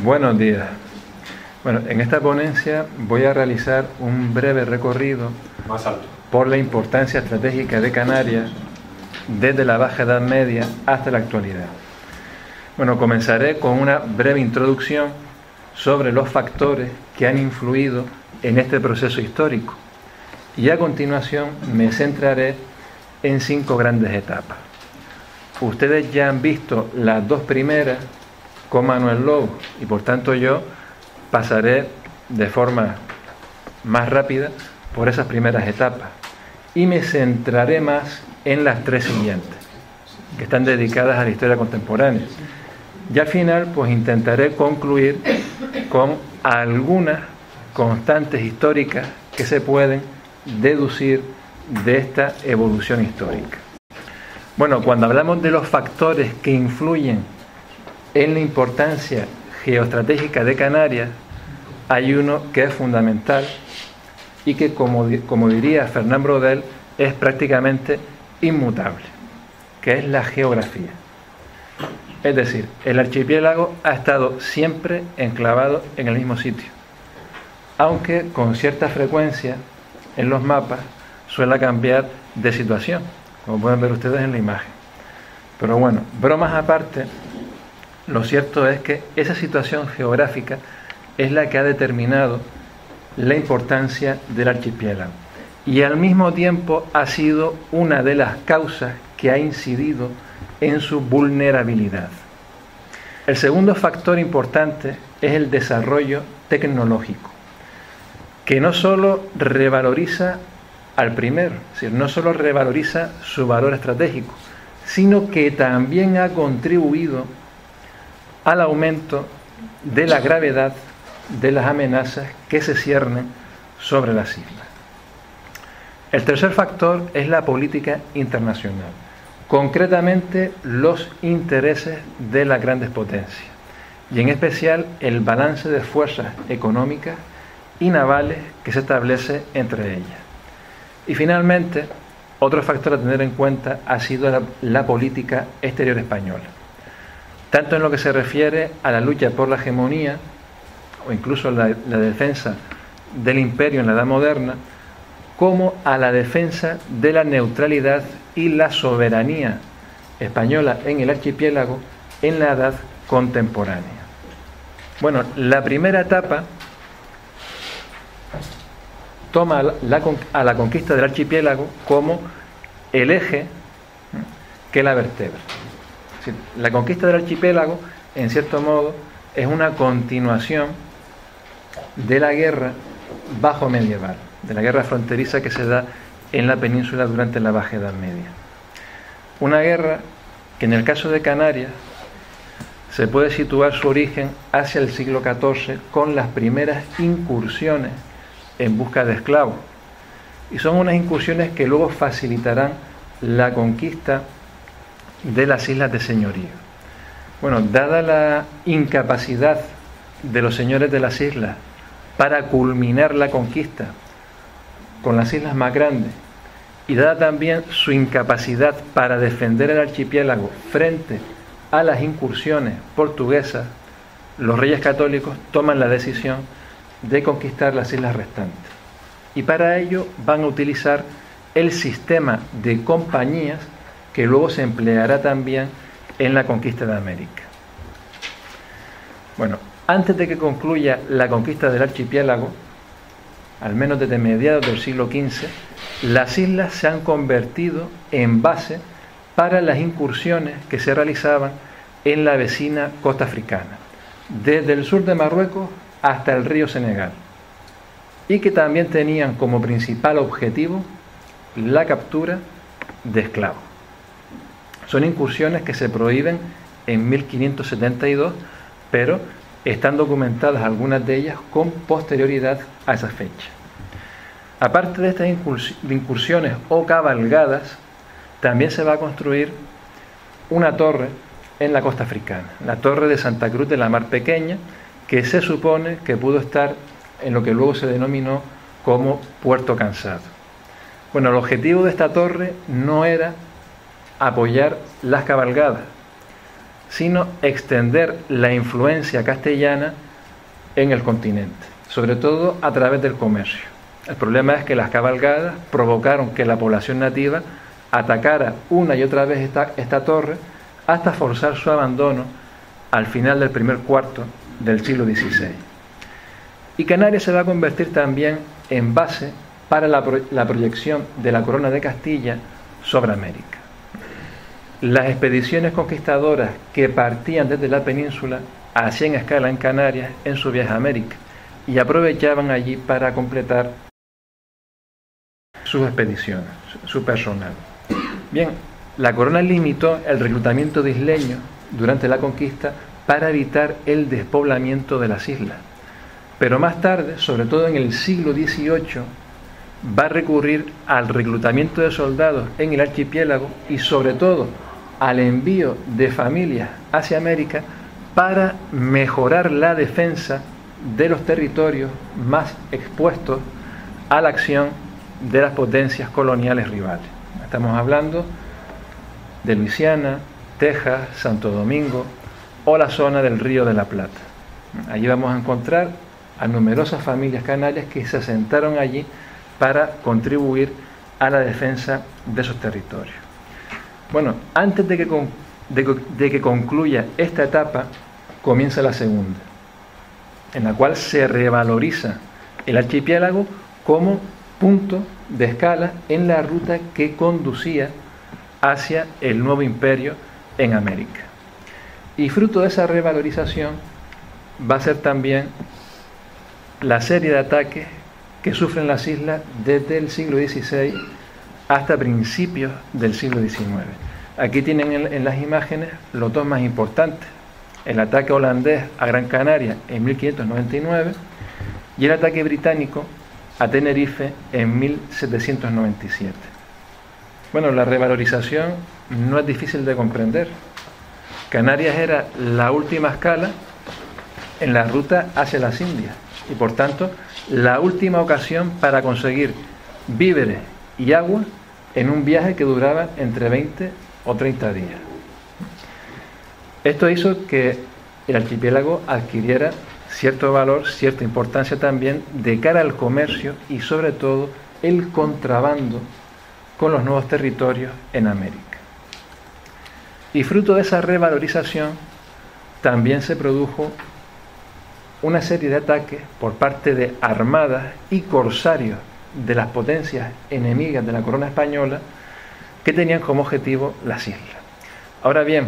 Buenos días. Bueno, en esta ponencia voy a realizar un breve recorrido por la importancia estratégica de Canarias desde la Baja Edad Media hasta la actualidad. Bueno, comenzaré con una breve introducción sobre los factores que han influido en este proceso histórico y a continuación me centraré en 5 grandes etapas. Ustedes ya han visto las 2 primeras con Manuel Lobo y por tanto yo pasaré de forma más rápida por esas primeras etapas y me centraré más en las 3 siguientes, que están dedicadas a la historia contemporánea. Y al final pues intentaré concluir con algunas constantes históricas que se pueden deducir de esta evolución histórica. Bueno, cuando hablamos de los factores que influyen en la importancia geoestratégica de Canarias, hay uno que es fundamental y que, como diría Fernán Braudel, es prácticamente inmutable, que es la geografía. Es decir, el archipiélago ha estado siempre enclavado en el mismo sitio, aunque con cierta frecuencia en los mapas suele cambiar de situación, como pueden ver ustedes en la imagen. Pero bueno, bromas aparte, lo cierto es que esa situación geográfica es la que ha determinado la importancia del archipiélago y al mismo tiempo ha sido una de las causas que ha incidido en su vulnerabilidad. El segundo factor importante es el desarrollo tecnológico, que no solo revaloriza al primero, es decir, no solo revaloriza su valor estratégico, sino que también ha contribuido al aumento de la gravedad de las amenazas que se ciernen sobre las islas. El tercer factor es la política internacional, concretamente los intereses de las grandes potencias, y en especial el balance de fuerzas económicas y navales que se establece entre ellas. Y finalmente, otro factor a tener en cuenta ha sido la política exterior española, tanto en lo que se refiere a la lucha por la hegemonía o incluso la defensa del imperio en la Edad Moderna, como a la defensa de la neutralidad y la soberanía española en el archipiélago en la Edad contemporánea. Bueno, la primera etapa toma a la conquista del archipiélago como el eje que la vertebra. Es decir, la conquista del archipiélago, en cierto modo, es una continuación de la guerra bajo medieval, de la guerra fronteriza que se da en la península durante la Baja Edad Media. Una guerra que en el caso de Canarias se puede situar su origen hacia el siglo XIV con las primeras incursiones en busca de esclavos. Y son unas incursiones que luego facilitarán la conquista de las islas de señorío. Bueno, dada la incapacidad de los señores de las islas para culminar la conquista con las islas más grandes y dada también su incapacidad para defender el archipiélago frente a las incursiones portuguesas, los reyes católicos toman la decisión de conquistar las islas restantes y para ello van a utilizar el sistema de compañías que luego se empleará también en la conquista de América. Bueno, antes de que concluya la conquista del archipiélago, al menos desde mediados del siglo XV, las islas se han convertido en base para las incursiones que se realizaban en la vecina costa africana, desde el sur de Marruecos hasta el río Senegal, y que también tenían como principal objetivo la captura de esclavos. Son incursiones que se prohíben en 1572, pero están documentadas algunas de ellas con posterioridad a esa fecha. Aparte de estas incursiones o cabalgadas, también se va a construir una torre en la costa africana, la torre de Santa Cruz de la Mar Pequeña, que se supone que pudo estar en lo que luego se denominó como Puerto Cansado. Bueno, el objetivo de esta torre no era apoyar las cabalgadas, sino extender la influencia castellana en el continente, sobre todo a través del comercio. El problema es que las cabalgadas provocaron que la población nativa atacara una y otra vez esta torre hasta forzar su abandono al final del primer cuarto del siglo XVI. Y Canarias se va a convertir también en base para la proyección de la corona de Castilla sobre América. Las expediciones conquistadoras que partían desde la península hacían escala en Canarias en su viaje a América y aprovechaban allí para completar sus expediciones, su personal. Bien, la corona limitó el reclutamiento de isleños durante la conquista para evitar el despoblamiento de las islas. Pero más tarde, sobre todo en el siglo XVIII, va a recurrir al reclutamiento de soldados en el archipiélago y sobre todo al envío de familias hacia América para mejorar la defensa de los territorios más expuestos a la acción de las potencias coloniales rivales. Estamos hablando de Luisiana, Texas, Santo Domingo o la zona del Río de la Plata. Allí vamos a encontrar a numerosas familias canarias que se asentaron allí para contribuir a la defensa de esos territorios. Bueno, antes de que concluya esta etapa, comienza la segunda, en la cual se revaloriza el archipiélago como punto de escala en la ruta que conducía hacia el nuevo imperio en América. Y fruto de esa revalorización va a ser también la serie de ataques que sufren las islas desde el siglo XVI hasta principios del siglo XIX. Aquí tienen en las imágenes los dos más importantes: el ataque holandés a Gran Canaria en 1599 y el ataque británico a Tenerife en 1797. Bueno, la revalorización no es difícil de comprender. Canarias era la última escala en la ruta hacia las Indias y por tanto la última ocasión para conseguir víveres y agua en un viaje que duraba entre 20 o 30 días. Esto hizo que el archipiélago adquiriera cierto valor, cierta importancia también de cara al comercio y sobre todo el contrabando con los nuevos territorios en América. Y fruto de esa revalorización también se produjo una serie de ataques por parte de armadas y corsarios de las potencias enemigas de la corona española que tenían como objetivo las islas. Ahora bien,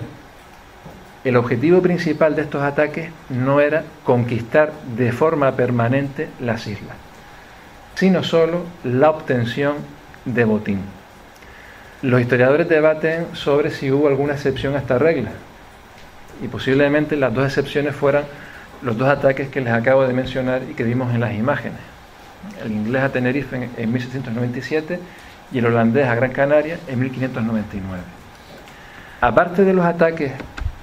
el objetivo principal de estos ataques no era conquistar de forma permanente las islas, sino solo la obtención de botín. Los historiadores debaten sobre si hubo alguna excepción a esta regla, y posiblemente las dos excepciones fueran los dos ataques que les acabo de mencionar y que vimos en las imágenes: el inglés a Tenerife en 1797 y el holandés a Gran Canaria en 1599. Aparte de los ataques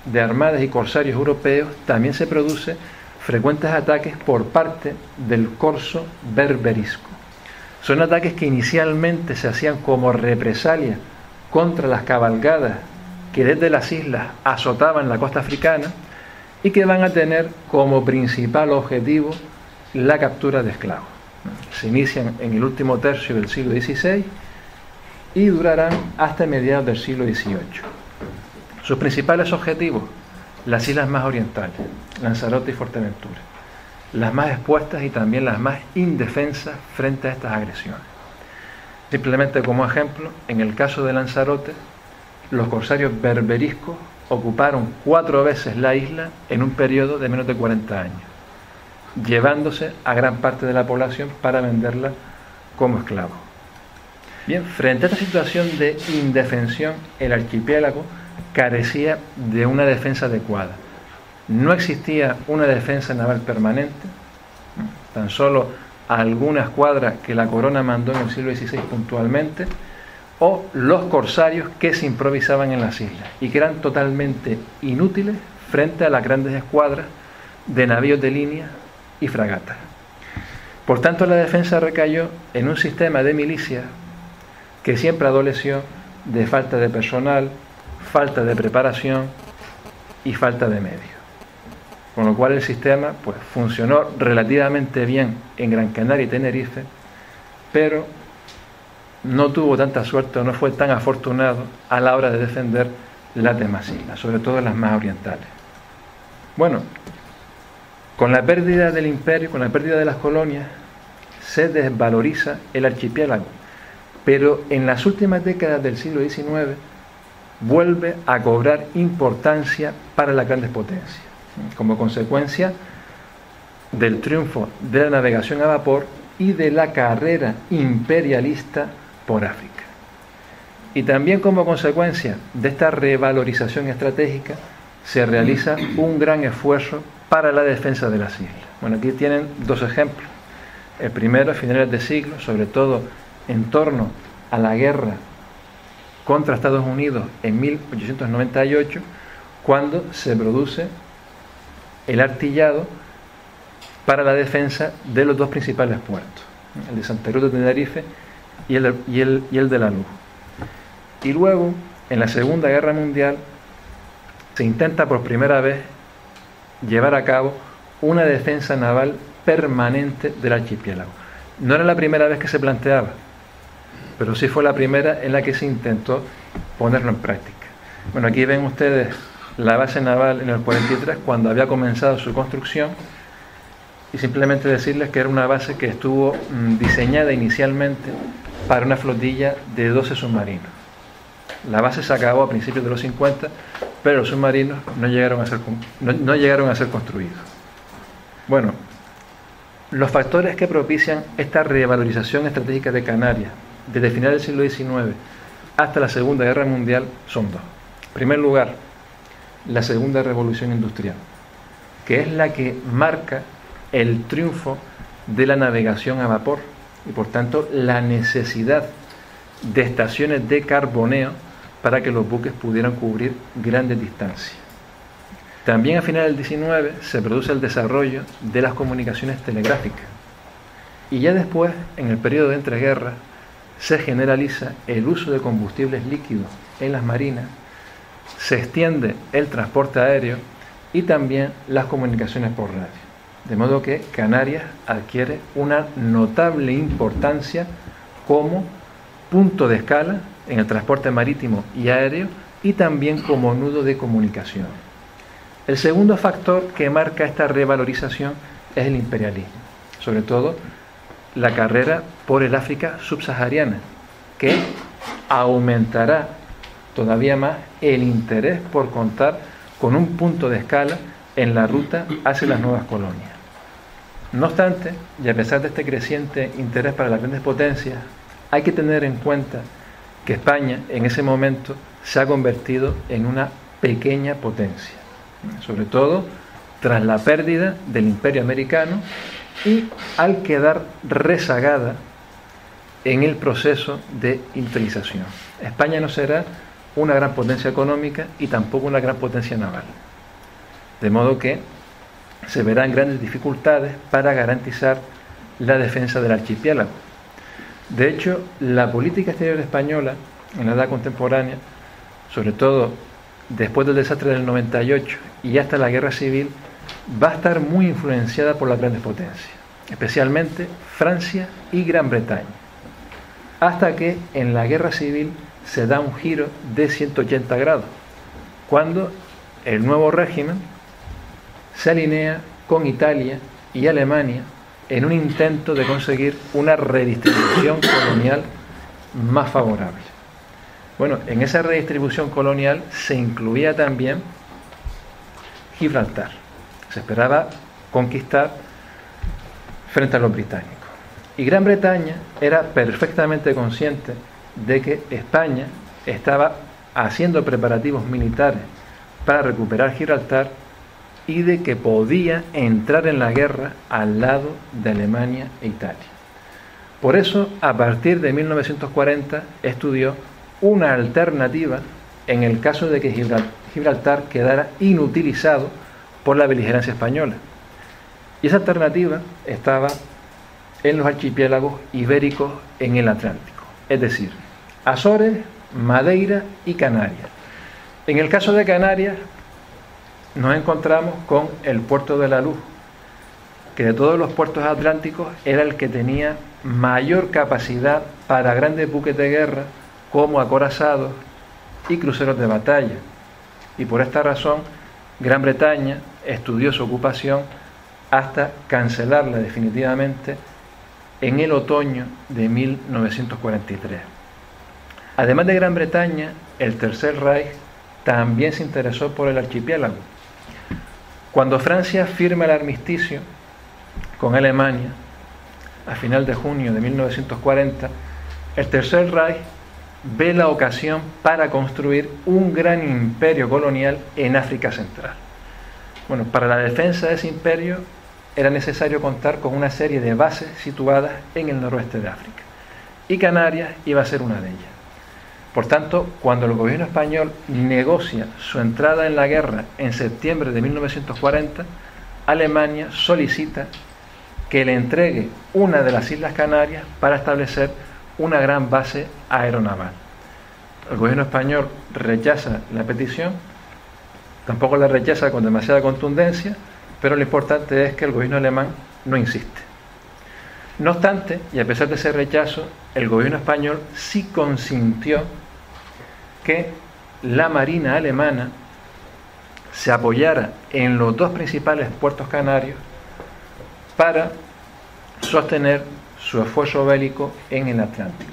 de armadas y corsarios europeos, también se producen frecuentes ataques por parte del corso berberisco. Son ataques que inicialmente se hacían como represalia contra las cabalgadas que desde las islas azotaban la costa africana y que van a tener como principal objetivo la captura de esclavos. Se inician en el último tercio del siglo XVI y durarán hasta mediados del siglo XVIII. Sus principales objetivos: las islas más orientales, Lanzarote y Fuerteventura, las más expuestas y también las más indefensas frente a estas agresiones. Simplemente como ejemplo, en el caso de Lanzarote, los corsarios berberiscos ocuparon 4 veces la isla en un periodo de menos de 40 años, llevándose a gran parte de la población para venderla como esclavos. Bien, frente a esta situación de indefensión, el archipiélago carecía de una defensa adecuada. No existía una defensa naval permanente, tan solo alguna escuadra que la corona mandó en el siglo XVI puntualmente, o los corsarios que se improvisaban en las islas y que eran totalmente inútiles frente a las grandes escuadras de navíos de línea y fragatas. Por tanto, la defensa recayó en un sistema de milicias que siempre adoleció de falta de personal, falta de preparación y falta de medios. Con lo cual el sistema pues, funcionó relativamente bien en Gran Canaria y Tenerife, pero no tuvo tanta suerte, no fue tan afortunado a la hora de defender las demás islas, sobre todo las más orientales. Bueno, con la pérdida del imperio, con la pérdida de las colonias, se desvaloriza el archipiélago, pero en las últimas décadas del siglo XIX vuelve a cobrar importancia para las grandes potencias, como consecuencia del triunfo de la navegación a vapor y de la carrera imperialista por África. Y también como consecuencia de esta revalorización estratégica se realiza un gran esfuerzo para la defensa de las islas. Bueno, aquí tienen dos ejemplos. El primero a finales de siglo, sobre todo en torno a la guerra contra Estados Unidos en 1898, cuando se produce el artillado para la defensa de los dos principales puertos, el de Santa Cruz de Tenerife y el de La Luz. Y luego, en la Segunda Guerra Mundial, se intenta por primera vez llevar a cabo una defensa naval permanente del archipiélago. No era la primera vez que se planteaba, pero sí fue la primera en la que se intentó ponerlo en práctica. Bueno, aquí ven ustedes la base naval en el 43, cuando había comenzado su construcción, y simplemente decirles que era una base que estuvo diseñada inicialmente para una flotilla de 12 submarinos. La base se acabó a principios de los 50, pero los submarinos no llegaron a ser construidos. Bueno, los factores que propician esta revalorización estratégica de Canarias desde finales del siglo XIX hasta la Segunda Guerra Mundial son dos. En primer lugar, la Segunda Revolución Industrial, que es la que marca el triunfo de la navegación a vapor y por tanto la necesidad de estaciones de carboneo para que los buques pudieran cubrir grandes distancias. También a finales del XIX se produce el desarrollo de las comunicaciones telegráficas y ya después, en el periodo de entreguerras, se generaliza el uso de combustibles líquidos en las marinas, se extiende el transporte aéreo y también las comunicaciones por radio. De modo que Canarias adquiere una notable importancia como punto de escala en el transporte marítimo y aéreo y también como nudo de comunicación. El segundo factor que marca esta revalorización es el imperialismo, sobre todo la carrera por el África subsahariana, que aumentará todavía más el interés por contar con un punto de escala en la ruta hacia las nuevas colonias. No obstante, y a pesar de este creciente interés para las grandes potencias, hay que tener en cuenta que España en ese momento se ha convertido en una pequeña potencia, sobre todo tras la pérdida del Imperio americano y al quedar rezagada en el proceso de industrialización. España no será una gran potencia económica y tampoco una gran potencia naval, de modo que se verán grandes dificultades para garantizar la defensa del archipiélago. De hecho, la política exterior española en la edad contemporánea, sobre todo después del desastre del 98 y hasta la guerra civil, va a estar muy influenciada por las grandes potencias, especialmente Francia y Gran Bretaña, hasta que en la guerra civil se da un giro de 180 grados, cuando el nuevo régimen se alinea con Italia y Alemania en un intento de conseguir una redistribución colonial más favorable. Bueno, en esa redistribución colonial se incluía también Gibraltar. Se esperaba conquistar frente a los británicos. Y Gran Bretaña era perfectamente consciente de que España estaba haciendo preparativos militares para recuperar Gibraltar y de que podía entrar en la guerra al lado de Alemania e Italia. Por eso, a partir de 1940, estudió una alternativa en el caso de que Gibraltar quedara inutilizado por la beligerancia española. Y esa alternativa estaba en los archipiélagos ibéricos en el Atlántico, es decir, Azores, Madeira y Canarias. En el caso de Canarias, nos encontramos con el puerto de la Luz, que de todos los puertos atlánticos era el que tenía mayor capacidad para grandes buques de guerra como acorazados y cruceros de batalla. Y por esta razón, Gran Bretaña estudió su ocupación hasta cancelarla definitivamente en el otoño de 1943. Además de Gran Bretaña, el Tercer Reich también se interesó por el archipiélago. Cuando Francia firma el armisticio con Alemania a final de junio de 1940, el Tercer Reich ve la ocasión para construir un gran imperio colonial en África Central. Bueno, para la defensa de ese imperio era necesario contar con una serie de bases situadas en el noroeste de África, y Canarias iba a ser una de ellas. Por tanto, cuando el gobierno español negocia su entrada en la guerra en septiembre de 1940, Alemania solicita que le entregue una de las Islas Canarias para establecer una gran base aeronaval. El gobierno español rechaza la petición, tampoco la rechaza con demasiada contundencia, pero lo importante es que el gobierno alemán no insiste. No obstante, y a pesar de ese rechazo, el gobierno español sí consintió que la Marina alemana se apoyara en los dos principales puertos canarios para sostener su esfuerzo bélico en el Atlántico.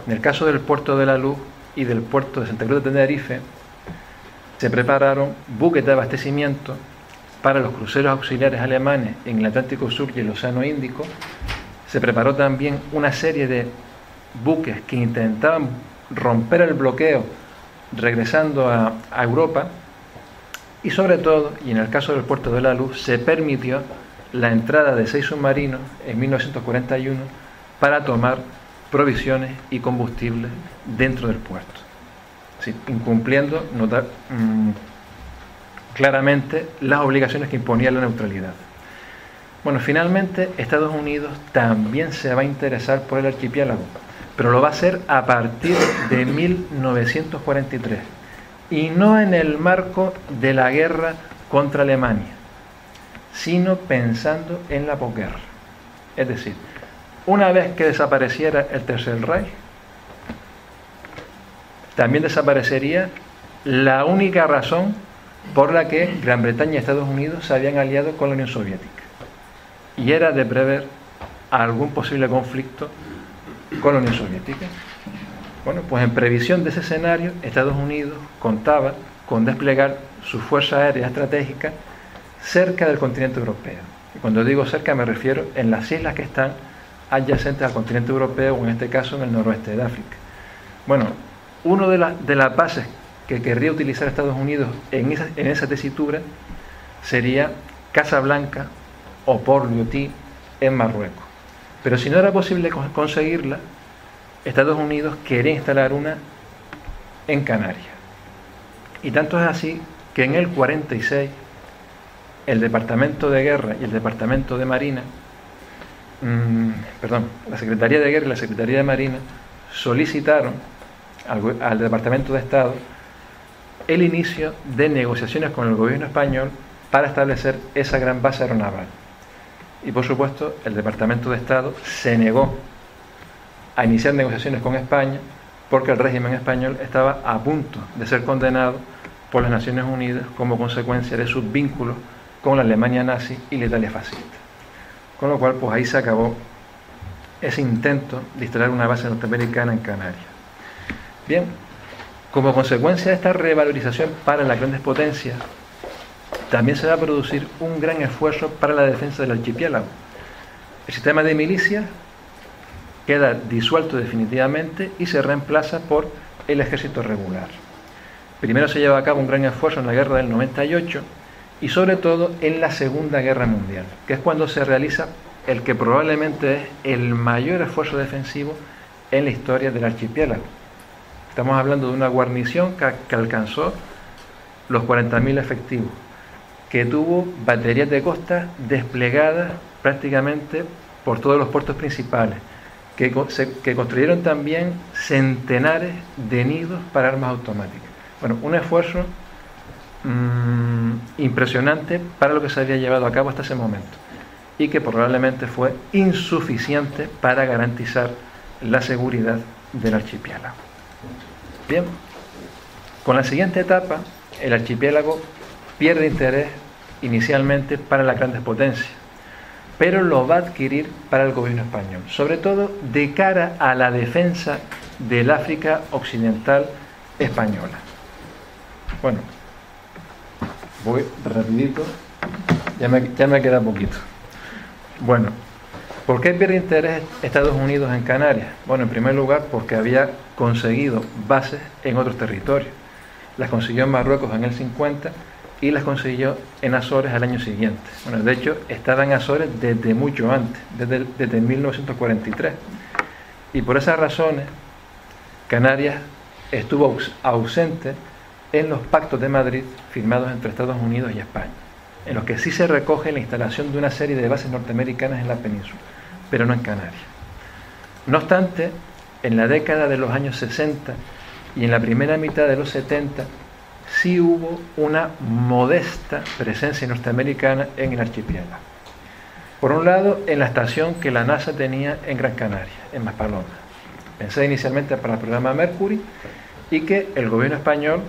En el caso del puerto de la Luz y del puerto de Santa Cruz de Tenerife, se prepararon buques de abastecimiento para los cruceros auxiliares alemanes en el Atlántico Sur y el Océano Índico. Se preparó también una serie de buques que intentaban romper el bloqueo regresando a Europa, y sobre todo, y en el caso del puerto de la Luz, se permitió la entrada de 6 submarinos en 1941 para tomar provisiones y combustible dentro del puerto, sí, incumpliendo claramente las obligaciones que imponía la neutralidad. Bueno, finalmente Estados Unidos también se va a interesar por el archipiélago, pero lo va a hacer a partir de 1943 y no en el marco de la guerra contra Alemania, sino pensando en la posguerra. Es decir, una vez que desapareciera el Tercer Reich, también desaparecería la única razón por la que Gran Bretaña y Estados Unidos se habían aliado con la Unión Soviética, y era de prever algún posible conflicto con la Unión Soviética. Bueno, pues en previsión de ese escenario, Estados Unidos contaba con desplegar su fuerza aérea estratégica cerca del continente europeo. Y cuando digo cerca me refiero en las islas que están adyacentes al continente europeo, o en este caso en el noroeste de África. Bueno, una de las bases que querría utilizar Estados Unidos en esa tesitura sería Casablanca o Port-Louis en Marruecos. Pero si no era posible conseguirla, Estados Unidos quería instalar una en Canarias. Y tanto es así que en el 46 el Departamento de Guerra y el Departamento de Marina, la Secretaría de Guerra y la Secretaría de Marina solicitaron al Departamento de Estado el inicio de negociaciones con el gobierno español para establecer esa gran base aeronaval. Y por supuesto, el Departamento de Estado se negó a iniciar negociaciones con España porque el régimen español estaba a punto de ser condenado por las Naciones Unidas como consecuencia de sus vínculos con la Alemania nazi y la Italia fascista. Con lo cual, pues ahí se acabó ese intento de instalar una base norteamericana en Canarias. Bien, como consecuencia de esta revalorización para las grandes potencias, también se va a producir un gran esfuerzo para la defensa del archipiélago. El sistema de milicias queda disuelto definitivamente y se reemplaza por el ejército regular. Primero se lleva a cabo un gran esfuerzo en la guerra del 98 y sobre todo en la Segunda Guerra Mundial, que es cuando se realiza el que probablemente es el mayor esfuerzo defensivo en la historia del archipiélago. Estamos hablando de una guarnición que alcanzó los 40.000 efectivos, que tuvo baterías de costa desplegadas prácticamente por todos los puertos principales, que construyeron también centenares de nidos para armas automáticas. Bueno, un esfuerzo impresionante para lo que se había llevado a cabo hasta ese momento y que probablemente fue insuficiente para garantizar la seguridad del archipiélago. Bien, con la siguiente etapa, el archipiélago pierde interés inicialmente para las grandes potencias, pero lo va a adquirir para el gobierno español, sobre todo de cara a la defensa del África occidental española. Bueno, voy rapidito, ya me queda poquito. Bueno, ¿por qué pierde interés Estados Unidos en Canarias? Bueno, en primer lugar porque había conseguido bases en otros territorios. Las consiguió en Marruecos en el 50 y las consiguió en Azores al año siguiente. Bueno, de hecho, estaba en Azores desde mucho antes, desde 1943. Y por esas razones, Canarias estuvo ausente en los pactos de Madrid firmados entre Estados Unidos y España, en los que sí se recoge la instalación de una serie de bases norteamericanas en la península, pero no en Canarias. No obstante, en la década de los años 60 y en la primera mitad de los 70, sí hubo una modesta presencia norteamericana en el archipiélago. Por un lado, en la estación que la NASA tenía en Gran Canaria, en Maspalomas, pensada inicialmente para el programa Mercury, y que el gobierno español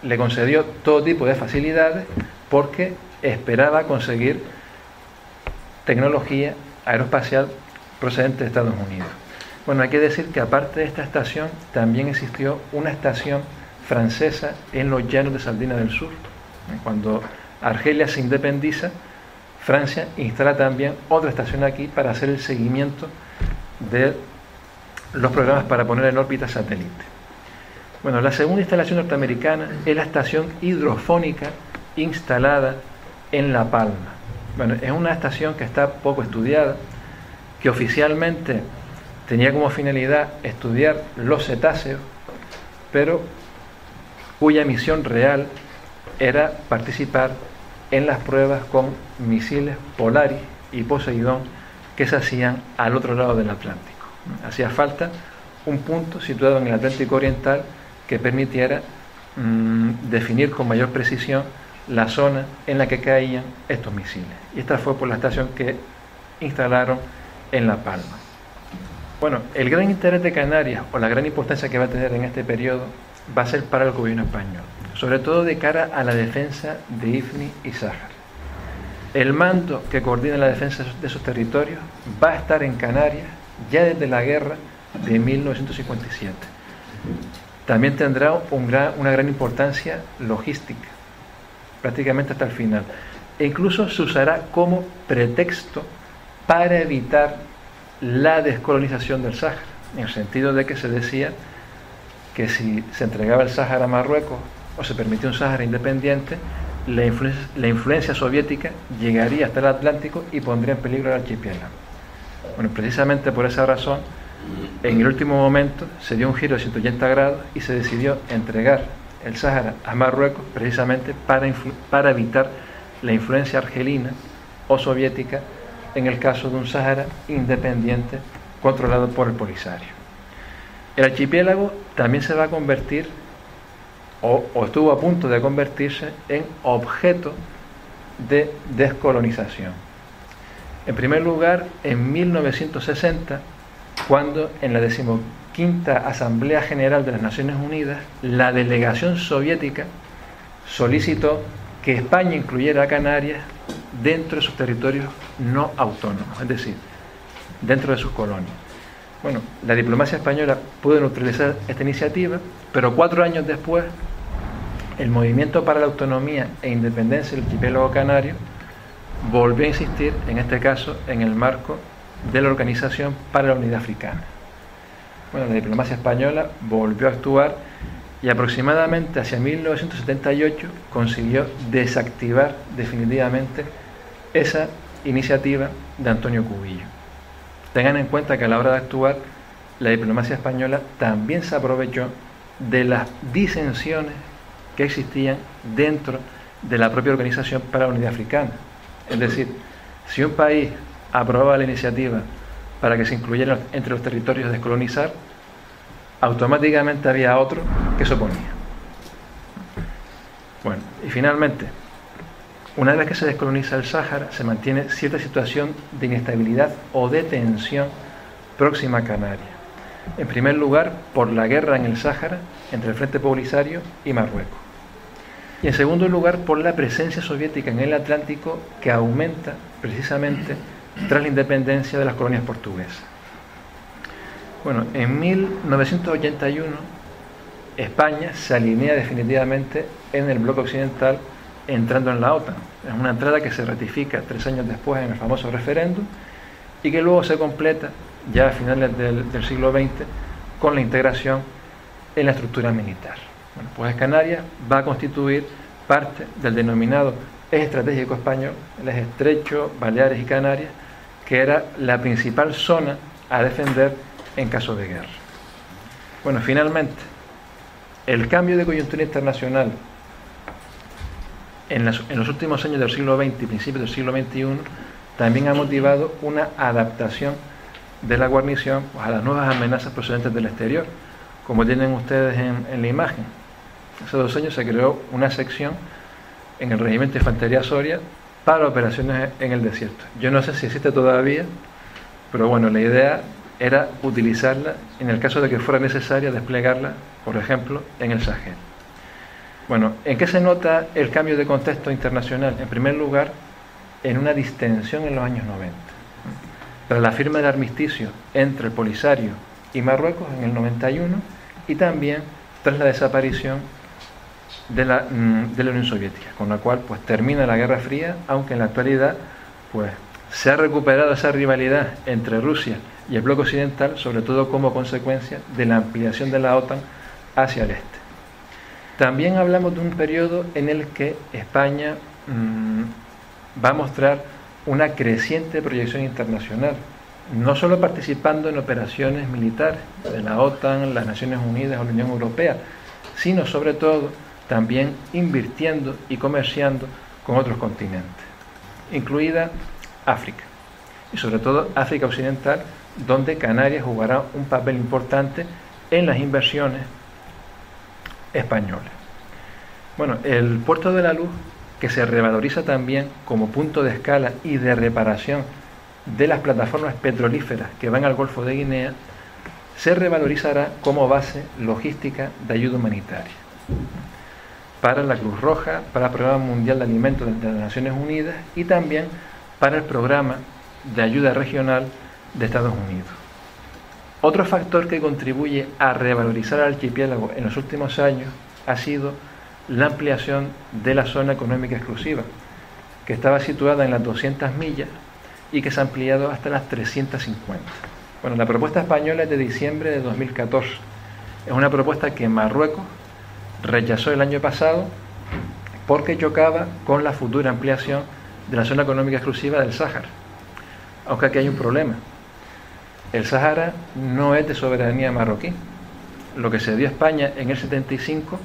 le concedió todo tipo de facilidades porque esperaba conseguir tecnología aeroespacial procedente de Estados Unidos. Bueno, hay que decir que aparte de esta estación, también existió una estación francesa en los llanos de Sardina del Sur. Cuando Argelia se independiza, Francia instala también otra estación aquí para hacer el seguimiento de los programas para poner en órbita satélite. Bueno, la segunda instalación norteamericana es la estación hidrofónica instalada en La Palma. Bueno, es una estación que está poco estudiada, que oficialmente tenía como finalidad estudiar los cetáceos, pero cuya misión real era participar en las pruebas con misiles Polaris y Poseidón que se hacían al otro lado del Atlántico. Hacía falta un punto situado en el Atlántico Oriental que permitiera definir con mayor precisión la zona en la que caían estos misiles. Y esta fue por la estación que instalaron en La Palma. Bueno, el gran interés de Canarias, o la gran importancia que va a tener en este periodo, va a ser para el gobierno español, sobre todo de cara a la defensa de Ifni y Sáhara. El mando que coordina la defensa de esos territorios va a estar en Canarias ya desde la guerra de 1957. También tendrá una gran importancia logística, prácticamente hasta el final. E incluso se usará como pretexto para evitar la descolonización del Sáhara, en el sentido de que se decía que si se entregaba el Sáhara a Marruecos o se permitía un Sáhara independiente, la influencia soviética llegaría hasta el Atlántico y pondría en peligro el archipiélago. Bueno, precisamente por esa razón, en el último momento se dio un giro de 180 grados y se decidió entregar el Sáhara a Marruecos precisamente para evitar la influencia argelina o soviética en el caso de un Sáhara independiente controlado por el Polisario. El archipiélago también se va a convertir, o estuvo a punto de convertirse, en objeto de descolonización. En primer lugar, en 1960, cuando en la 15ª Asamblea General de las Naciones Unidas, la delegación soviética solicitó que España incluyera a Canarias dentro de sus territorios no autónomos, es decir, dentro de sus colonias. Bueno, la diplomacia española pudo neutralizar esta iniciativa, pero 4 años después, el Movimiento para la Autonomía e Independencia del Archipiélago Canario volvió a insistir, en este caso, en el marco de la Organización para la Unidad Africana. Bueno, la diplomacia española volvió a actuar y aproximadamente hacia 1978 consiguió desactivar definitivamente esa iniciativa de Antonio Cubillo. Tengan en cuenta que a la hora de actuar, la diplomacia española también se aprovechó de las disensiones que existían dentro de la propia Organización para la Unidad Africana. Es decir, si un país aprobaba la iniciativa para que se incluyera entre los territorios a descolonizar, automáticamente había otro que se oponía. Bueno, y finalmente, una vez que se descoloniza el Sáhara, se mantiene cierta situación de inestabilidad o de tensión próxima a Canarias. En primer lugar, por la guerra en el Sáhara entre el Frente Polisario y Marruecos. Y en segundo lugar, por la presencia soviética en el Atlántico, que aumenta precisamente tras la independencia de las colonias portuguesas. Bueno, en 1981 España se alinea definitivamente en el bloque occidental, entrando en la OTAN. Es una entrada que se ratifica 3 años después en el famoso referéndum y que luego se completa ya a finales del siglo XX con la integración en la estructura militar. Bueno, pues Canarias va a constituir parte del denominado eje estratégico español, el eje estrecho, Baleares y Canarias, que era la principal zona a defender en caso de guerra. Bueno, finalmente, el cambio de coyuntura internacional en los últimos años del siglo XX y principios del siglo XXI también ha motivado una adaptación de la guarnición pues, a las nuevas amenazas procedentes del exterior, como tienen ustedes en la imagen. Hace 2 años se creó una sección en el Regimiento de Infantería Soria para operaciones en el desierto. Yo no sé si existe todavía, pero bueno, la idea era utilizarla en el caso de que fuera necesaria desplegarla, por ejemplo, en el Sahel. Bueno, ¿en qué se nota el cambio de contexto internacional? En primer lugar, en una distensión en los años 90. Tras la firma del armisticio entre el Polisario y Marruecos en el 91 y también tras la desaparición de la Unión Soviética, con la cual pues termina la Guerra Fría, aunque en la actualidad pues se ha recuperado esa rivalidad entre Rusia y el bloque occidental, sobre todo como consecuencia de la ampliación de la OTAN hacia el este. También hablamos de un periodo en el que España va a mostrar una creciente proyección internacional, no solo participando en operaciones militares de la OTAN, las Naciones Unidas o la Unión Europea, sino sobre todo también invirtiendo y comerciando con otros continentes, incluida África, y sobre todo África Occidental, donde Canarias jugará un papel importante en las inversiones españolas. Bueno, el Puerto de la Luz, que se revaloriza también como punto de escala y de reparación de las plataformas petrolíferas que van al Golfo de Guinea, se revalorizará como base logística de ayuda humanitaria para la Cruz Roja, para el Programa Mundial de Alimentos de las Naciones Unidas y también para el Programa de Ayuda Regional de Estados Unidos. Otro factor que contribuye a revalorizar al archipiélago en los últimos años ha sido la ampliación de la zona económica exclusiva, que estaba situada en las 200 millas y que se ha ampliado hasta las 350. Bueno, la propuesta española es de diciembre de 2014. Es una propuesta que Marruecos rechazó el año pasado porque chocaba con la futura ampliación de la zona económica exclusiva del Sáhara. Aunque aquí hay un problema. El Sáhara no es de soberanía marroquí. Lo que se dio a España en el 75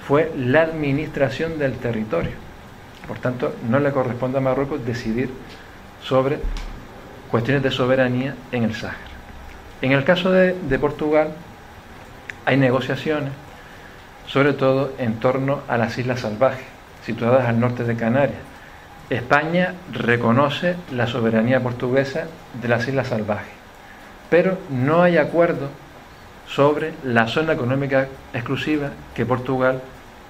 fue la administración del territorio. Por tanto, no le corresponde a Marruecos decidir sobre cuestiones de soberanía en el Sáhara. En el caso de Portugal, hay negociaciones, sobre todo en torno a las Islas Salvajes, situadas al norte de Canarias. España reconoce la soberanía portuguesa de las Islas Salvajes, pero no hay acuerdo sobre la zona económica exclusiva que Portugal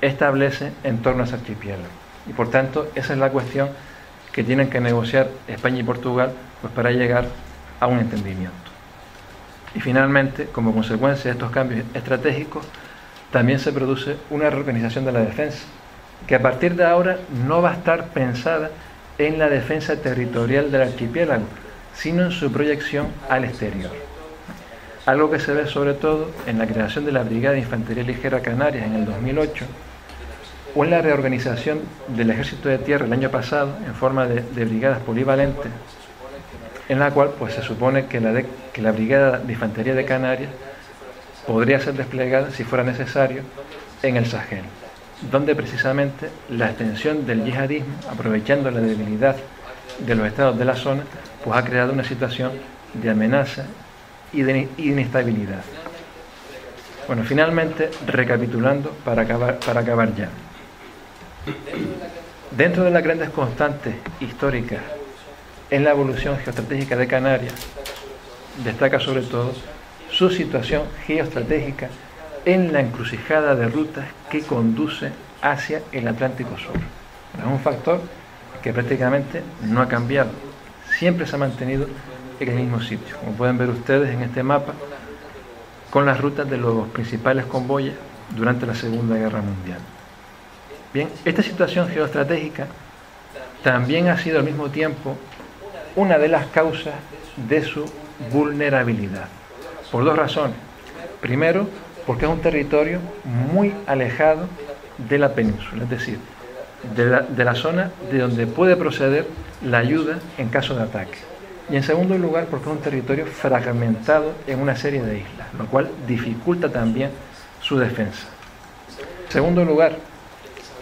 establece en torno a ese archipiélago. Y por tanto, esa es la cuestión que tienen que negociar España y Portugal pues, para llegar a un entendimiento. Y finalmente, como consecuencia de estos cambios estratégicos, también se produce una reorganización de la defensa, que a partir de ahora no va a estar pensada en la defensa territorial del archipiélago, sino en su proyección al exterior. Algo que se ve sobre todo en la creación de la Brigada de Infantería Ligera Canarias en el 2008, o en la reorganización del Ejército de Tierra el año pasado en forma de brigadas polivalentes, en la cual pues, se supone que la Brigada de Infantería de Canarias podría ser desplegada, si fuera necesario, en el Sahel, donde precisamente la extensión del yihadismo, aprovechando la debilidad de los estados de la zona, pues ha creado una situación de amenaza y de inestabilidad. Bueno, finalmente, recapitulando para acabar ya. Dentro de las grandes constantes históricas en la evolución geoestratégica de Canarias, destaca sobre todo su situación geoestratégica en la encrucijada de rutas que conduce hacia el Atlántico Sur. Es un factor que prácticamente no ha cambiado, siempre se ha mantenido en el mismo sitio, como pueden ver ustedes en este mapa, con las rutas de los principales convoyes durante la Segunda Guerra Mundial. Bien, esta situación geoestratégica también ha sido al mismo tiempo una de las causas de su vulnerabilidad, por dos razones. Primero, porque es un territorio muy alejado de la península, es decir, de la zona de donde puede proceder la ayuda en caso de ataque. Y en segundo lugar, porque es un territorio fragmentado en una serie de islas, lo cual dificulta también su defensa. En segundo lugar,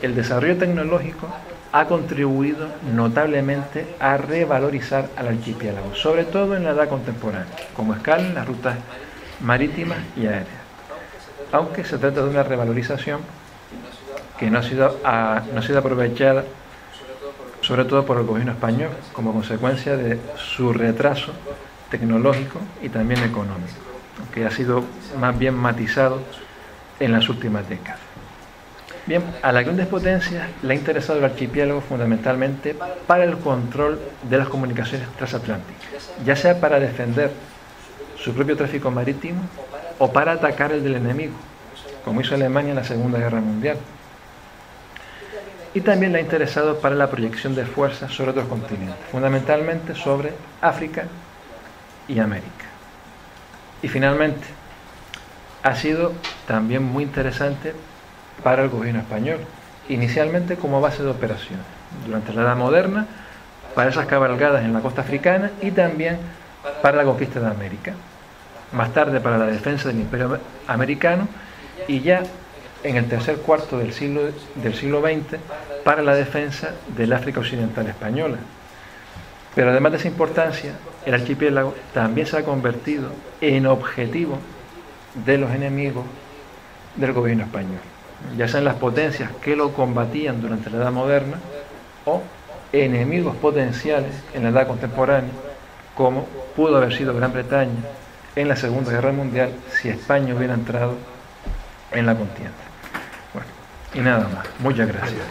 el desarrollo tecnológico ha contribuido notablemente a revalorizar al archipiélago, sobre todo en la edad contemporánea, como escala en las rutas marítimas y aéreas. Aunque se trata de una revalorización que no ha sido aprovechada, sobre todo por el gobierno español, como consecuencia de su retraso tecnológico y también económico, que ha sido más bien matizado en las últimas décadas. Bien, a las grandes potencias le ha interesado el archipiélago fundamentalmente para el control de las comunicaciones transatlánticas, ya sea para defender su propio tráfico marítimo o para atacar el del enemigo, como hizo Alemania en la Segunda Guerra Mundial. Y también le ha interesado para la proyección de fuerzas sobre otros continentes, fundamentalmente sobre África y América. Y finalmente, ha sido también muy interesante para el gobierno español, inicialmente como base de operaciones, durante la Edad Moderna, para esas cabalgadas en la costa africana y también para la conquista de América, más tarde para la defensa del Imperio americano y ya en el tercer cuarto del siglo XX para la defensa del África Occidental española. Pero además de esa importancia, el archipiélago también se ha convertido en objetivo de los enemigos del gobierno español, ya sean las potencias que lo combatían durante la Edad Moderna o enemigos potenciales en la Edad Contemporánea, como pudo haber sido Gran Bretaña en la Segunda Guerra Mundial si España hubiera entrado en la contienda. Bueno, y nada más. Muchas gracias.